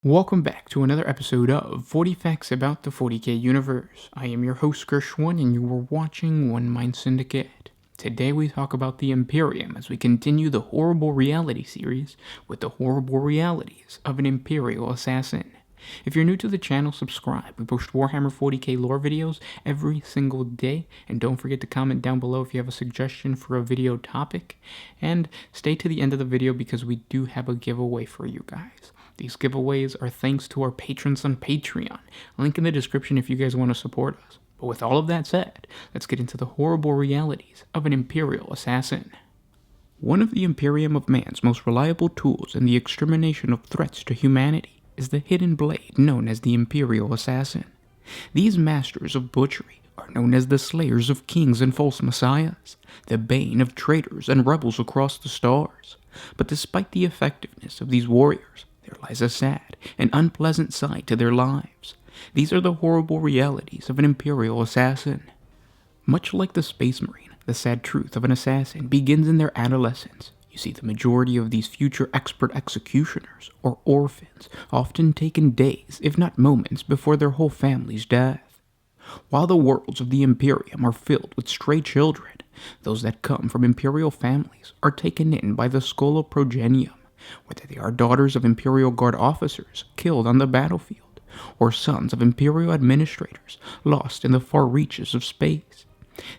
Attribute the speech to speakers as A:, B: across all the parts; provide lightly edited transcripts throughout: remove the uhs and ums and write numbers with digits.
A: Welcome back to another episode of 40 Facts About the 40K Universe. I am your host Gershwin and you are watching One Mind Syndicate. Today we talk about the Imperium as we continue the Horrible Reality series with the horrible realities of an Imperial assassin. If you're new to the channel, subscribe. We post Warhammer 40K lore videos every single day, and don't forget to comment down below if you have a suggestion for a video topic, and stay to the end of the video because we do have a giveaway for you guys. These giveaways are thanks to our patrons on Patreon. Link in the description if you guys want to support us. But with all of that said, let's get into the horrible realities of an Imperial assassin. One of the Imperium of Man's most reliable tools in the extermination of threats to humanity is the hidden blade known as the Imperial Assassin. These masters of butchery are known as the slayers of kings and false messiahs, the bane of traitors and rebels across the stars. But despite the effectiveness of these warriors, there lies a sad and unpleasant side to their lives. These are the horrible realities of an Imperial assassin. Much like the Space Marine, the sad truth of an assassin begins in their adolescence. You see, the majority of these future expert executioners, or orphans, often taken days, if not moments, before their whole family's death. While the worlds of the Imperium are filled with stray children, those that come from Imperial families are taken in by the Progenium, whether they are daughters of Imperial Guard officers killed on the battlefield, or sons of Imperial administrators lost in the far reaches of space.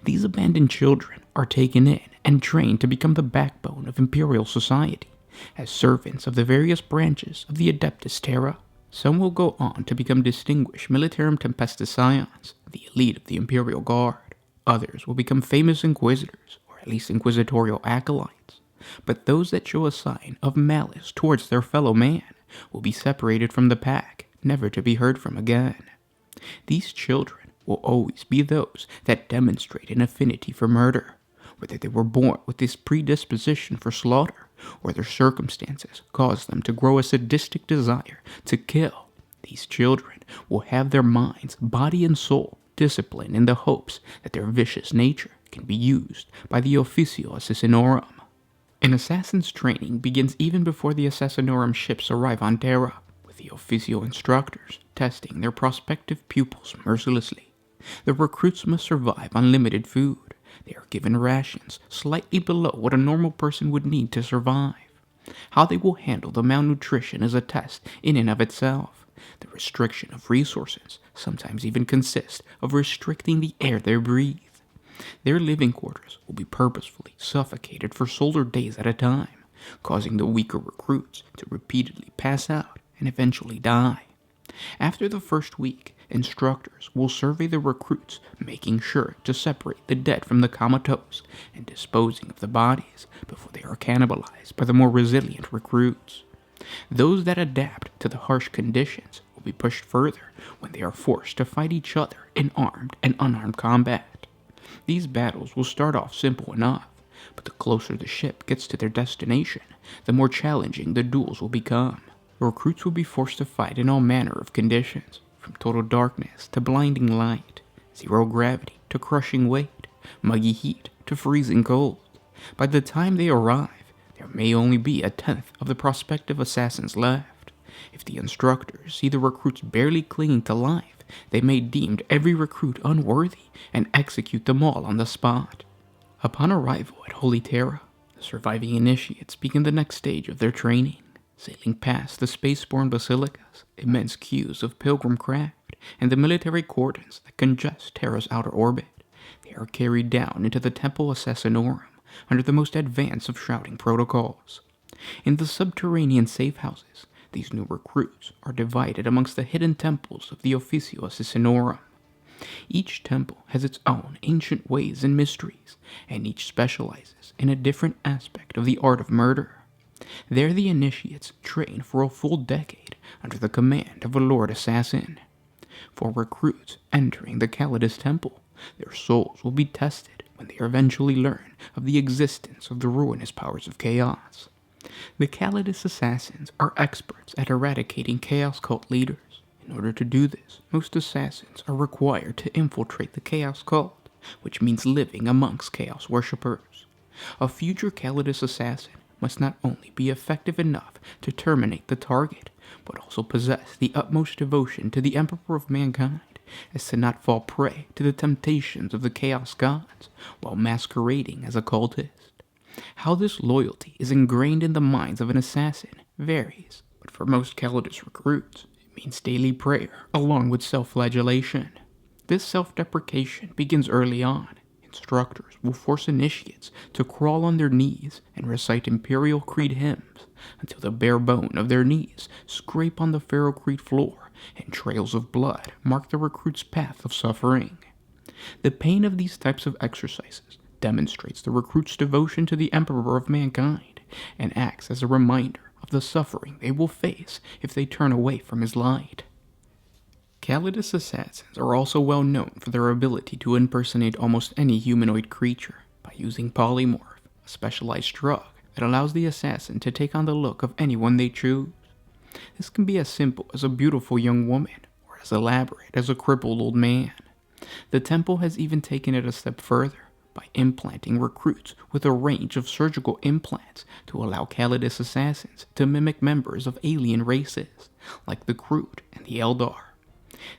A: These abandoned children are taken in and trained to become the backbone of Imperial society, as servants of the various branches of the Adeptus Terra. Some will go on to become distinguished Militarum Tempestus Scions, the elite of the Imperial Guard. Others will become famous inquisitors, or at least inquisitorial acolytes. But those that show a sign of malice towards their fellow man will be separated from the pack, never to be heard from again. These children will always be those that demonstrate an affinity for murder, whether they were born with this predisposition for slaughter, or their circumstances caused them to grow a sadistic desire to kill. These children will have their minds, body, and soul disciplined in the hopes that their vicious nature can be used by the Officio Assassinorum. An assassin's training begins even before the Assassinorum ships arrive on Terra, with the Officio instructors testing their prospective pupils mercilessly. The recruits must survive on limited food. They are given rations slightly below what a normal person would need to survive. How they will handle the malnutrition is a test in and of itself. The restriction of resources sometimes even consists of restricting the air they breathe. Their living quarters will be purposefully suffocated for solar days at a time, causing the weaker recruits to repeatedly pass out and eventually die. After the first week, instructors will survey the recruits, making sure to separate the dead from the comatose and disposing of the bodies before they are cannibalized by the more resilient recruits. Those that adapt to the harsh conditions will be pushed further when they are forced to fight each other in armed and unarmed combat. These battles will start off simple enough, but the closer the ship gets to their destination, the more challenging the duels will become. Recruits will be forced to fight in all manner of conditions, from total darkness to blinding light, zero gravity to crushing weight, muggy heat to freezing cold. By the time they arrive, there may only be a tenth of the prospective assassins left. If the instructors see the recruits barely clinging to life, they may deem every recruit unworthy and execute them all on the spot. Upon arrival at Holy Terra, the surviving initiates begin the next stage of their training, sailing past the spaceborne basilicas, immense queues of pilgrim craft, and the military cordons that congest Terra's outer orbit. They are carried down into the Temple Assassinorum under the most advanced of shrouding protocols. In the subterranean safe houses, these new recruits are divided amongst the hidden temples of the Officio Assassinorum. Each temple has its own ancient ways and mysteries, and each specializes in a different aspect of the art of murder. There the initiates train for a full decade under the command of a Lord Assassin. For recruits entering the Callidus Temple, their souls will be tested when they eventually learn of the existence of the ruinous powers of chaos. The Callidus assassins are experts at eradicating chaos cult leaders. In order to do this, most assassins are required to infiltrate the chaos cult, which means living amongst chaos worshippers. A future Callidus assassin must not only be effective enough to terminate the target, but also possess the utmost devotion to the Emperor of mankind, as to not fall prey to the temptations of the Chaos Gods while masquerading as a cultist. How this loyalty is ingrained in the minds of an assassin varies, but for most Callidus recruits, it means daily prayer along with self-flagellation. This self-deprecation begins early on. Instructors will force initiates to crawl on their knees and recite Imperial Creed hymns until the bare bone of their knees scrape on the ferrocrete floor and trails of blood mark the recruit's path of suffering. The pain of these types of exercises demonstrates the recruit's devotion to the Emperor of mankind and acts as a reminder of the suffering they will face if they turn away from his light. Callidus assassins are also well known for their ability to impersonate almost any humanoid creature by using polymorph, a specialized drug that allows the assassin to take on the look of anyone they choose. This can be as simple as a beautiful young woman or as elaborate as a crippled old man. The temple has even taken it a step further by implanting recruits with a range of surgical implants to allow Callidus assassins to mimic members of alien races like the Groot and the Eldar.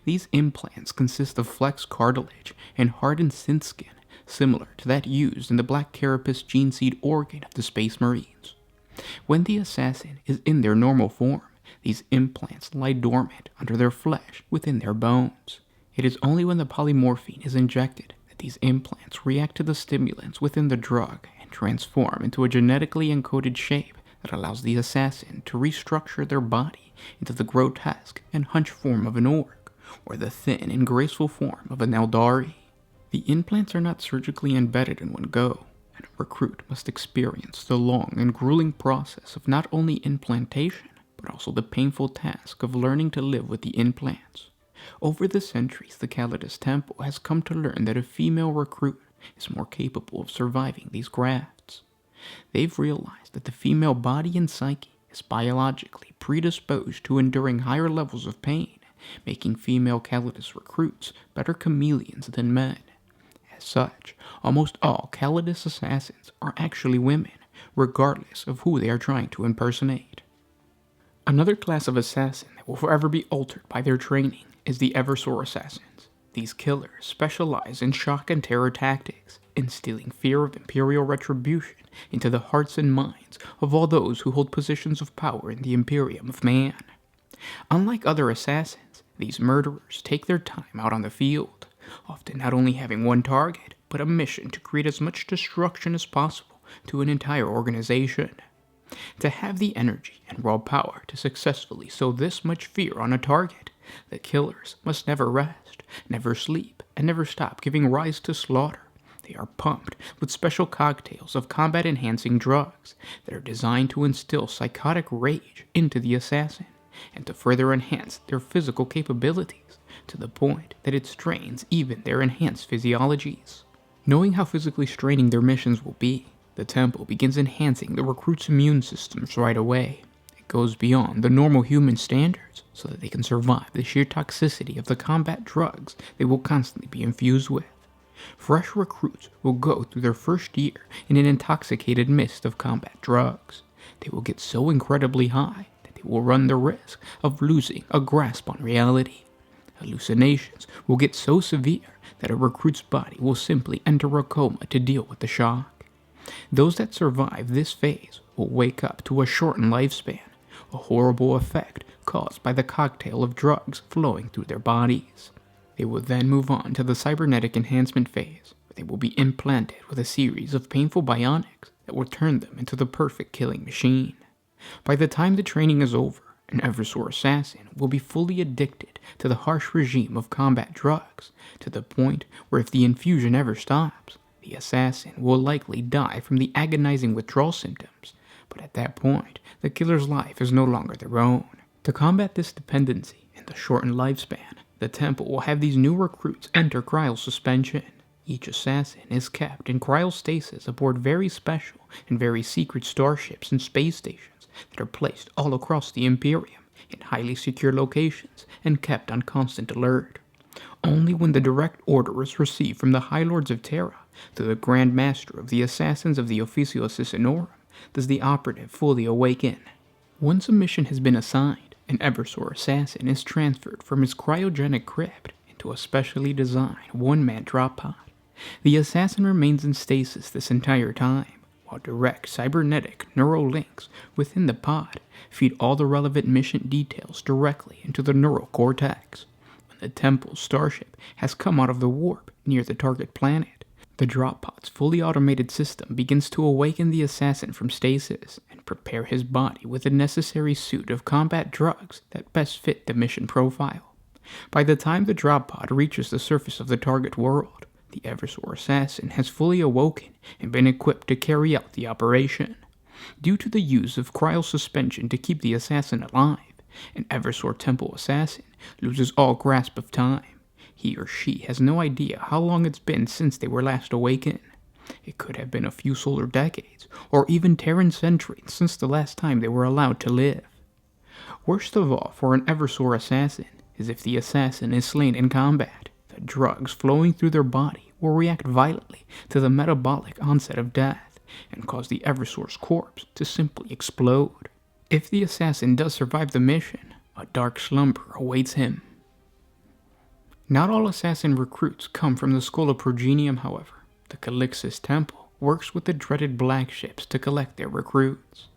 A: These implants consist of flexed cartilage and hardened synth skin, similar to that used in the black carapace gene seed organ of the Space Marines. When the assassin is in their normal form, these implants lie dormant under their flesh within their bones. It is only when the polymorphine is injected that these implants react to the stimulants within the drug and transform into a genetically encoded shape that allows the assassin to restructure their body into the grotesque and hunched form of an orc, or the thin and graceful form of an Eldari. The implants are not surgically embedded in one go, and a recruit must experience the long and grueling process of not only implantation, but also the painful task of learning to live with the implants. Over the centuries, the Callidus Temple has come to learn that a female recruit is more capable of surviving these grafts. They've realized that the female body and psyche is biologically predisposed to enduring higher levels of pain, making female Callidus recruits better chameleons than men. As such, almost all Callidus assassins are actually women, regardless of who they are trying to impersonate. Another class of assassin that will forever be altered by their training is the Eversor assassins. These killers specialize in shock and terror tactics, instilling fear of Imperial retribution into the hearts and minds of all those who hold positions of power in the Imperium of man. Unlike other assassins, these murderers take their time out on the field, often not only having one target, but a mission to create as much destruction as possible to an entire organization. To have the energy and raw power to successfully sow this much fear on a target, the killers must never rest, never sleep, and never stop giving rise to slaughter. They are pumped with special cocktails of combat-enhancing drugs that are designed to instill psychotic rage into the assassin, and to further enhance their physical capabilities to the point that it strains even their enhanced physiologies. Knowing how physically straining their missions will be, the temple begins enhancing the recruits' immune systems right away. It goes beyond the normal human standards so that they can survive the sheer toxicity of the combat drugs they will constantly be infused with. Fresh recruits will go through their first year in an intoxicated mist of combat drugs. They will get so incredibly high that they will run the risk of losing a grasp on reality. Hallucinations will get so severe that a recruit's body will simply enter a coma to deal with the shock. Those that survive this phase will wake up to a shortened lifespan, a horrible effect caused by the cocktail of drugs flowing through their bodies. They will then move on to the cybernetic enhancement phase, where they will be implanted with a series of painful bionics that will turn them into the perfect killing machine. By the time the training is over, an Eversor assassin will be fully addicted to the harsh regime of combat drugs, to the point where if the infusion ever stops, the assassin will likely die from the agonizing withdrawal symptoms, but at that point, the killer's life is no longer their own. To combat this dependency and the shortened lifespan, the temple will have these new recruits enter cryosuspension. Each assassin is kept in cryostasis aboard very special and very secret starships and space stations that are placed all across the Imperium in highly secure locations and kept on constant alert. Only when the direct order is received from the High Lords of Terra, through the Grand Master of the Assassins of the Officio Assassinorum, does the operative fully awaken. Once a mission has been assigned, an Eversor assassin is transferred from his cryogenic crypt into a specially designed one-man drop pod. The assassin remains in stasis this entire time, while direct cybernetic neural links within the pod feed all the relevant mission details directly into the neural cortex. When the Temple's starship has come out of the warp near the target planet, the drop pod's fully automated system begins to awaken the assassin from stasis and prepare his body with the necessary suit of combat drugs that best fit the mission profile. By the time the drop pod reaches the surface of the target world, the Eversor assassin has fully awoken and been equipped to carry out the operation. Due to the use of cryosuspension to keep the assassin alive, an Eversor Temple assassin loses all grasp of time. He or she has no idea how long it's been since they were last awakened. It could have been a few solar decades, or even Terran centuries since the last time they were allowed to live. Worst of all for an Eversor assassin is if the assassin is slain in combat. The drugs flowing through their body will react violently to the metabolic onset of death and cause the Eversor's corpse to simply explode. If the assassin does survive the mission, a dark slumber awaits him. Not all assassin recruits come from the School of Progenium, however. The Culexus Temple works with the dreaded black ships to collect their recruits.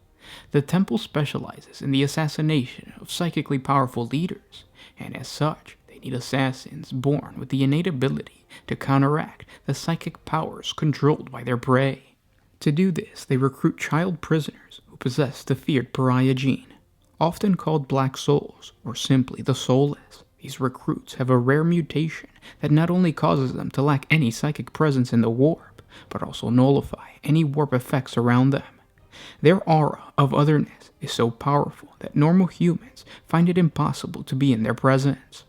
A: The temple specializes in the assassination of psychically powerful leaders, and as such, they need assassins born with the innate ability to counteract the psychic powers controlled by their prey. To do this, they recruit child prisoners who possess the feared pariah gene, often called black souls, or simply the soulless. These recruits have a rare mutation that not only causes them to lack any psychic presence in the warp, but also nullify any warp effects around them. Their aura of otherness is so powerful that normal humans find it impossible to be in their presence.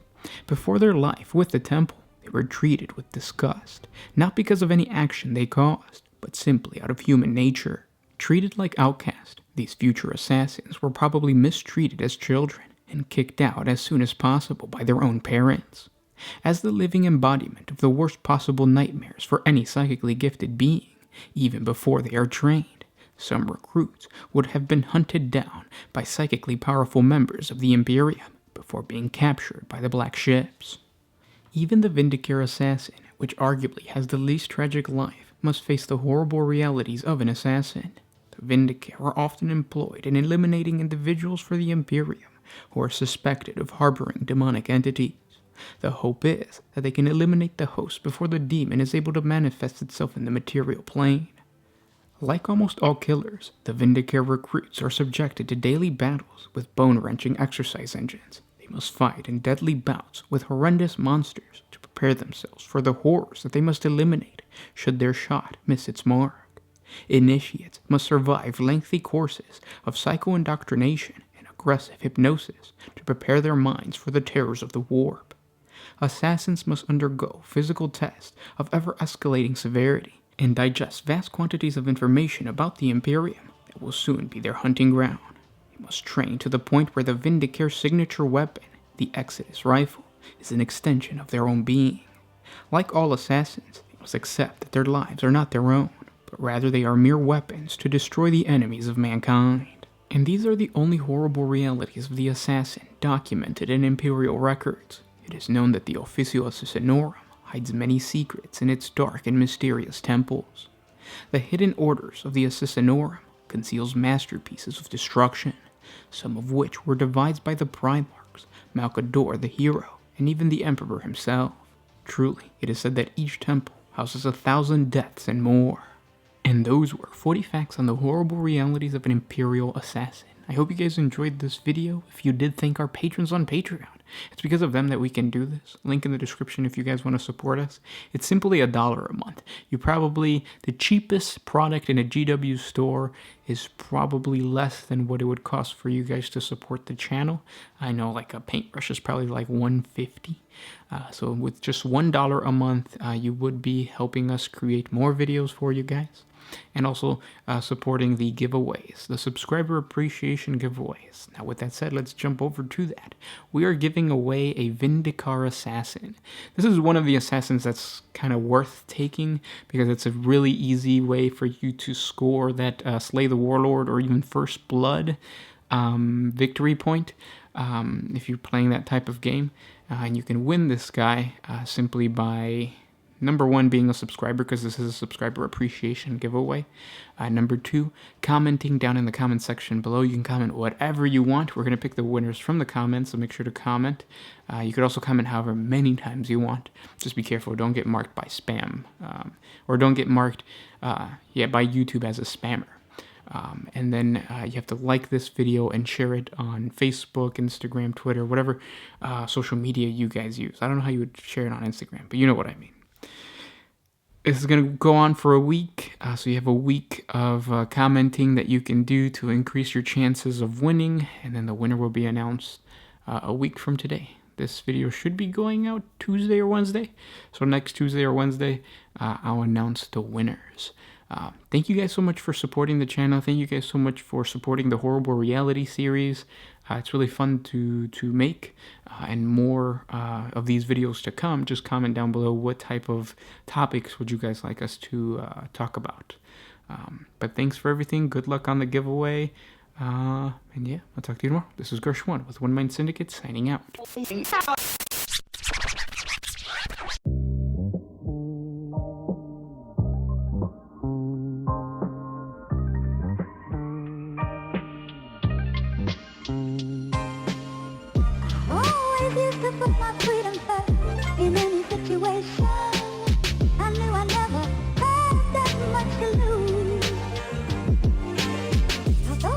A: Before their life with the temple, they were treated with disgust, not because of any action they caused, but simply out of human nature. Treated like outcasts, these future assassins were probably mistreated as children and kicked out as soon as possible by their own parents. As the living embodiment of the worst possible nightmares for any psychically gifted being, even before they are trained, some recruits would have been hunted down by psychically powerful members of the Imperium before being captured by the black ships. Even the Vindicare assassin, which arguably has the least tragic life, must face the horrible realities of an assassin. The Vindicare are often employed in eliminating individuals for the Imperium who are suspected of harboring demonic entities. The hope is that they can eliminate the host before the demon is able to manifest itself in the material plane. Like almost all killers, the Vindicare recruits are subjected to daily battles with bone-wrenching exercise engines. They must fight in deadly bouts with horrendous monsters to prepare themselves for the horrors that they must eliminate should their shot miss its mark. Initiates must survive lengthy courses of psycho-indoctrination and aggressive hypnosis to prepare their minds for the terrors of the warp. Assassins must undergo physical tests of ever-escalating severity and digest vast quantities of information about the Imperium that will soon be their hunting ground. They must train to the point where the Vindicare signature weapon, the Exodus rifle, is an extension of their own being. Like all assassins, they must accept that their lives are not their own, but rather they are mere weapons to destroy the enemies of mankind. And these are the only horrible realities of the assassin documented in Imperial records. It is known that the Officio Assassinorum hides many secrets in its dark and mysterious temples. The hidden orders of the Assassinorum conceals masterpieces of destruction, some of which were devised by the Primarchs, Malcador the hero, and even the Emperor himself. Truly, it is said that each temple houses 1,000 deaths and more. And those were 40 facts on the horrible realities of an Imperial assassin. I hope you guys enjoyed this video. If you did, thank our patrons on Patreon. It's because of them that we can do this. Link in the description if you guys want to support us. It's simply $1 a month. The cheapest product in a GW store is probably less than what it would cost for you guys to support the channel. I know like a paintbrush is probably like $1.50. So with just $1 a month, you would be helping us create more videos for you guys. and also supporting the giveaways, the subscriber appreciation giveaways. Now, with that said, let's jump over to that. We are giving away a Vindicare assassin. This is one of the assassins that's kind of worth taking because it's a really easy way for you to score that Slay the Warlord or even First Blood victory point if you're playing that type of game. And you can win this guy simply by, number one, being a subscriber, because this is a subscriber appreciation giveaway. Number two, commenting down in the comment section below. You can comment whatever you want. We're going to pick the winners from the comments, so make sure to comment. You could also comment however many times you want. Just be careful. Don't get marked by spam. Or don't get marked by YouTube as a spammer. And then you have to like this video and share it on Facebook, Instagram, Twitter, whatever social media you guys use. I don't know how you would share it on Instagram, but you know what I mean. This is going to go on for a week, so you have a week of commenting that you can do to increase your chances of winning, and then the winner will be announced a week from today. This video should be going out Tuesday or Wednesday, so next Tuesday or Wednesday, I'll announce the winners. Thank you guys so much for supporting the channel. Thank you guys so much for supporting the Horrible Reality series. It's really fun to make, and more of these videos to come. Just comment down below what type of topics would you guys like us to talk about. But thanks for everything. Good luck on the giveaway. And yeah, I'll talk to you tomorrow. This is Gershwin with One Mind Syndicate signing out.
B: Oh, I did the